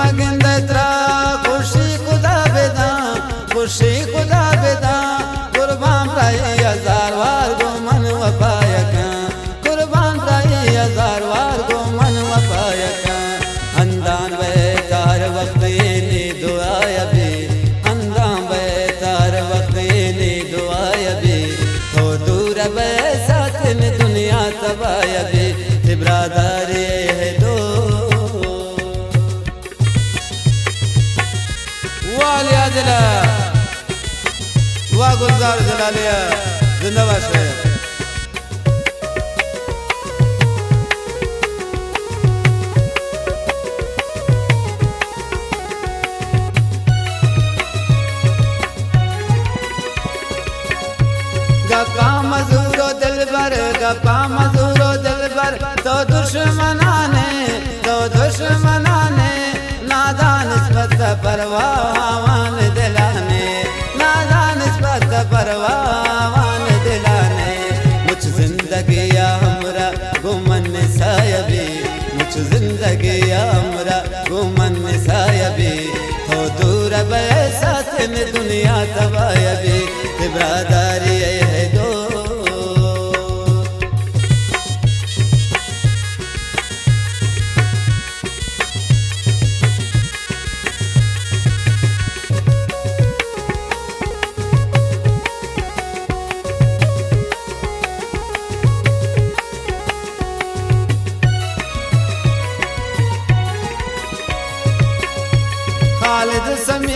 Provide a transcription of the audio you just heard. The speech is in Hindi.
मगिंदत्रा खुशी खुदा बेदा खुशी खुदा बेदा कुर्बान राई हजार वार गो मन वफायका कुर्बान राई हजार वार गो मन वफायका अंदान वे तार वक्त नी दुआय भी अंदान वे तार वक्त नी दुआय भी तो दूर वे साथ में दुनिया तबाय भी ब्रादरी है दो वालिया जला वाह गुलजार जलालिया जिंदाबाद है गप्पा मजूरो दिलबर गप्पा मजूरो दिलबर तो दुश्मनाने नादान निस्बत परवान दिलाने नादान निस्बत परवान दिलाने मुझ जिंदगी हमरा गुमन सायबी मुझ जिंदगी हमरा गुमन सायबी तो दूर बैसात में दुनिया तबायबी ब्रादरी है दो खालिद समी